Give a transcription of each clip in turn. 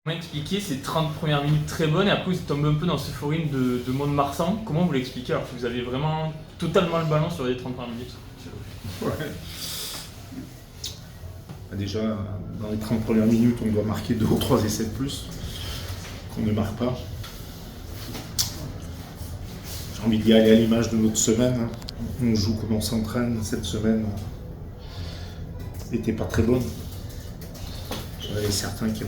Comment expliquer ces 30 premières minutes très bonnes et après vous tombez un peu dans ce forum de Mont-de-Marsan? Comment vous l'expliquez alors que vous avez vraiment totalement le ballon sur les 30 premières minutes? Ouais. Déjà, dans les 30 premières minutes, on doit marquer 2 ou 3 essais de plus qu'on ne marque pas. J'ai envie d'y aller à l'image de notre semaine. On joue comme on s'entraîne. Cette semaine n'était pas très bonne. Il y en avait certains qui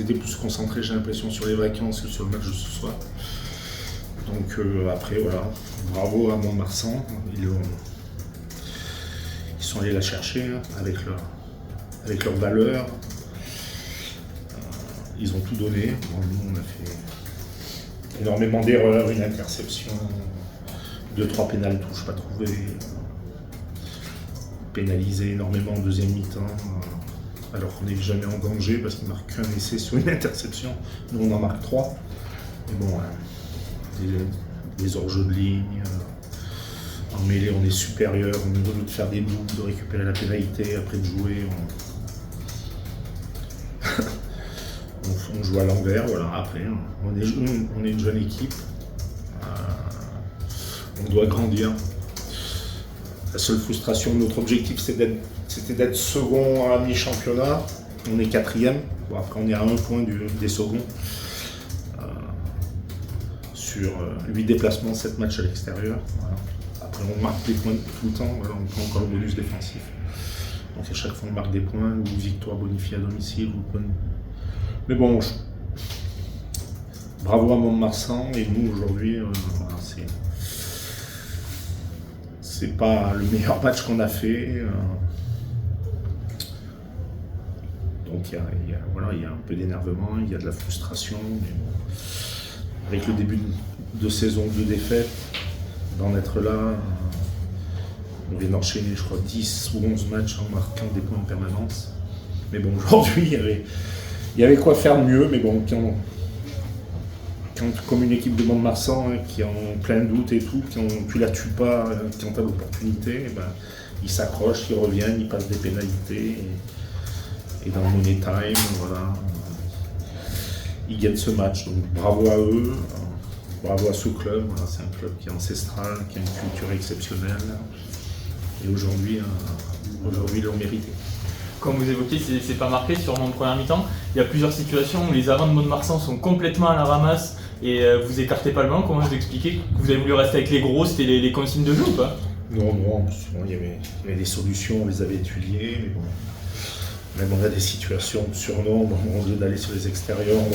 étaient plus concentrés, j'ai l'impression, sur les vacances que sur le match de ce soir. Donc après, voilà, bravo à Mont-de-Marsan. Ils sont allés la chercher avec leurs valeurs. Ils ont tout donné. Bon, nous, on a fait énormément d'erreurs, une interception, 2-3 pénales touches pas trouvées, pénalisé énormément en deuxième mi-temps, alors qu'on n'est jamais en danger parce qu'il marque qu'un essai sur une interception. Nous, on en marque 3. Mais bon, des hors-jeux de ligne. En mêlée, on est supérieur, on est de faire des doubles, de récupérer la pénalité, après de jouer, on joue à l'envers, voilà. Après, on est une jeune équipe, on doit grandir. La seule frustration, notre objectif, c'était d'être second à mi-championnat, on est 4e, bon, après on est à 1 point des seconds. Sur 8 déplacements, 7 matchs à l'extérieur. Voilà. Après, on marque des points tout le temps, voilà, on prend encore le bonus défensif. Donc à chaque fois, on marque des points, ou victoire bonifiée à domicile. Mais bon, bravo à Mont-de-Marsan, et nous, aujourd'hui, voilà, c'est pas le meilleur match qu'on a fait. Donc il y a un peu d'énervement, il y a de la frustration. Mais bon, avec le début de saison de défaite, d'en être là, on vient d'enchaîner, je crois, 10 ou 11 matchs en marquant des points en permanence. Mais bon, aujourd'hui, il y avait quoi faire de mieux, mais bon, comme une équipe de Mont-de-Marsan qui est en plein doute et tout, quand tu la tues pas, quand tu as l'opportunité, ils s'accrochent, ils reviennent, ils passent des pénalités. Et dans le Money Time, voilà, ils gagnent ce match. Donc bravo à eux, bravo à ce club. Voilà, c'est un club qui est ancestral, qui a une culture exceptionnelle. Et aujourd'hui, ils l'ont mérité. Comme vous évoquez, c'est pas marqué sur mon première mi-temps. Il y a plusieurs situations où les avants de Mont-de-Marsan sont complètement à la ramasse et vous écartez pas le ballon. Comment vous expliquez que vous avez voulu rester avec les gros? C'était les consignes de jeu ou pas? Non, il y avait des solutions, on les avait étudiées. Mais bon. Même on a des situations de surnombre, au lieu d'aller sur les extérieurs, on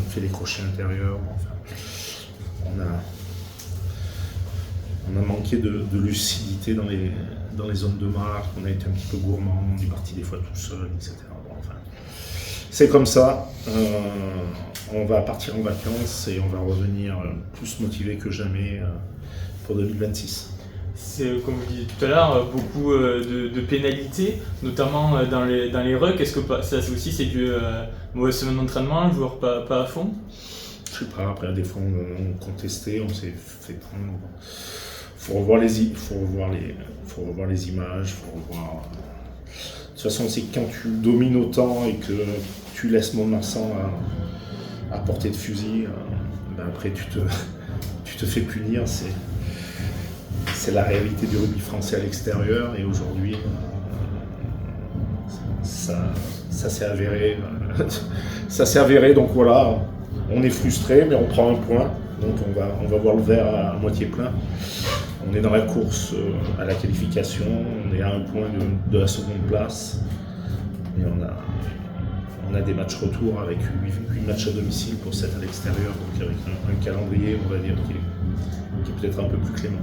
fait les crochets intérieurs. Enfin, on a manqué de lucidité dans les zones de marque, on a été un petit peu gourmand, on est parti des fois tout seul, etc. Bon, enfin, c'est comme ça, on va partir en vacances et on va revenir plus motivé que jamais pour 2026. C'est, comme vous disiez tout à l'heure, beaucoup de pénalités, notamment dans les rucks. Est-ce que ça aussi c'est dû mauvaise semaine d'entraînement, le joueur pas à fond? Je sais pas, après des fois on contestait, on s'est fait prendre. Faut revoir les images, faut revoir. De toute façon, c'est que quand tu domines autant et que tu laisses Mont-de-Marsan à portée de fusil, après tu te fais punir. C'est la réalité du rugby français à l'extérieur, et aujourd'hui, ça s'est avéré. Ça s'est avéré, donc voilà, on est frustré, mais on prend un point, donc on va voir le verre à moitié plein. On est dans la course à la qualification, on est à 1 point de la seconde place, et on a des matchs retour avec 8 matchs à domicile pour 7 à l'extérieur, donc avec un calendrier, on va dire, qui est peut-être un peu plus clément.